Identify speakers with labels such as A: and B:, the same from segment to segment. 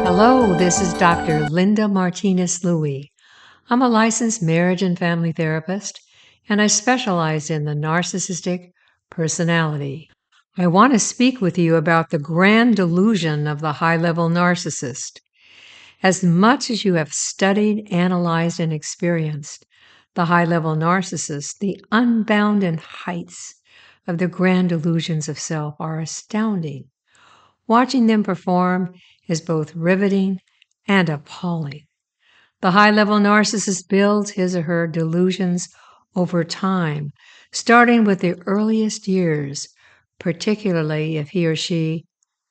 A: Hello, this is Dr. Linda Martinez-Louis. I'm a licensed marriage and family therapist, and I specialize in the narcissistic personality. I want to speak with you about the grand delusion of the high-level narcissist. As much as you have studied, analyzed, and experienced the high-level narcissist, the unbounded heights of the grand delusions of self are astounding. Watching them perform is both riveting and appalling. The high-level narcissist builds his or her delusions over time, starting with the earliest years, particularly if he or she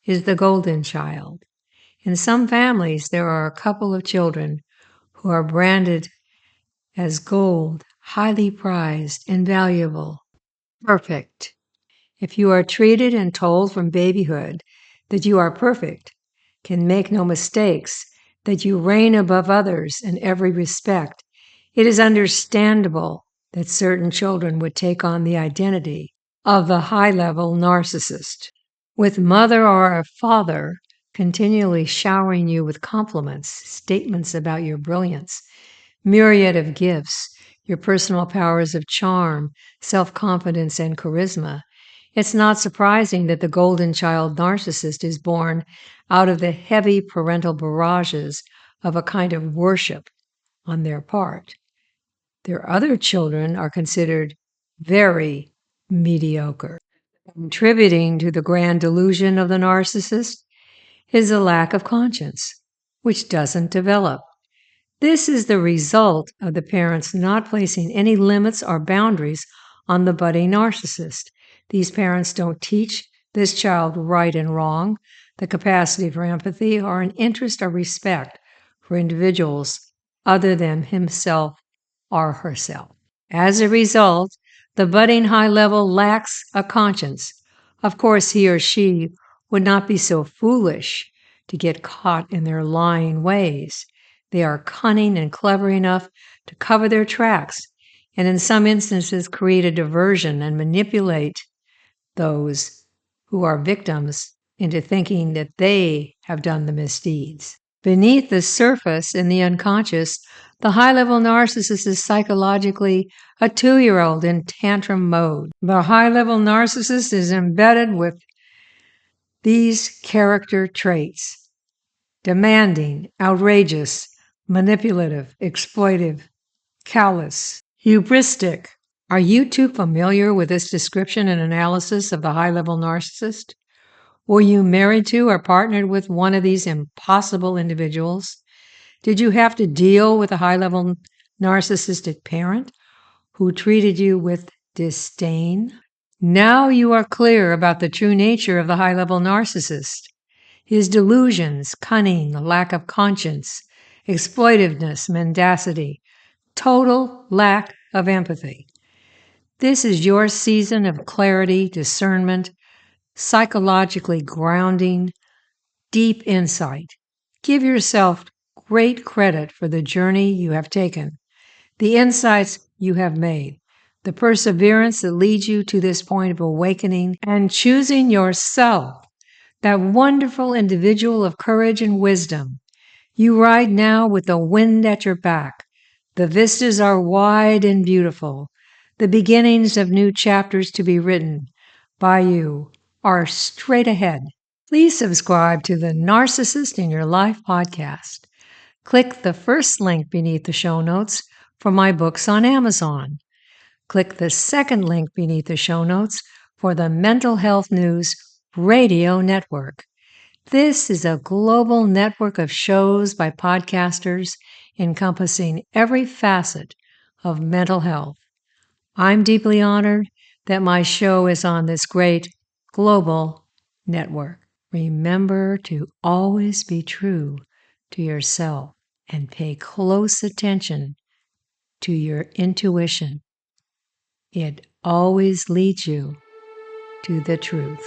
A: is the golden child. In some families, there are a couple of children who are branded as gold, highly prized, invaluable, perfect. If you are treated and told from babyhood that you are perfect, can make no mistakes, that you reign above others in every respect, it is understandable that certain children would take on the identity of the high-level narcissist. With mother or a father continually showering you with compliments, statements about your brilliance, myriad of gifts, your personal powers of charm, self-confidence, and charisma, it's not surprising that the golden child narcissist is born out of the heavy parental barrages of a kind of worship on their part. Their other children are considered very mediocre. Contributing to the grand delusion of the narcissist is a lack of conscience, which doesn't develop. This is the result of the parents not placing any limits or boundaries on the budding narcissist. These parents don't teach this child right and wrong, the capacity for empathy, or an interest or respect for individuals other than himself or herself. As a result, the budding high level lacks a conscience. Of course, he or she would not be so foolish to get caught in their lying ways. They are cunning and clever enough to cover their tracks, and in some instances create a diversion and manipulate those who are victims into thinking that they have done the misdeeds. Beneath the surface, in the unconscious, the high-level narcissist is psychologically a 2-year-old in tantrum mode. The high-level narcissist is embedded with these character traits: demanding, outrageous, manipulative, exploitive, callous, hubristic. Are you too familiar with this description and analysis of the high-level narcissist? Were you married to or partnered with one of these impossible individuals? Did you have to deal with a high-level narcissistic parent who treated you with disdain? Now you are clear about the true nature of the high-level narcissist. His delusions, cunning, lack of conscience, exploitiveness, mendacity, total lack of empathy. This is your season of clarity, discernment, psychologically grounding, deep insight. Give yourself great credit for the journey you have taken, the insights you have made, the perseverance that leads you to this point of awakening and choosing yourself, that wonderful individual of courage and wisdom. You ride now with the wind at your back. The vistas are wide and beautiful. The beginnings of new chapters to be written by you are straight ahead. Please subscribe to the Narcissist in Your Life podcast. Click the first link beneath the show notes for my books on Amazon. Click the second link beneath the show notes for the Mental Health News Radio Network. This is a global network of shows by podcasters encompassing every facet of mental health. I'm deeply honored that my show is on this great global network. Remember to always be true to yourself and pay close attention to your intuition. It always leads you to the truth.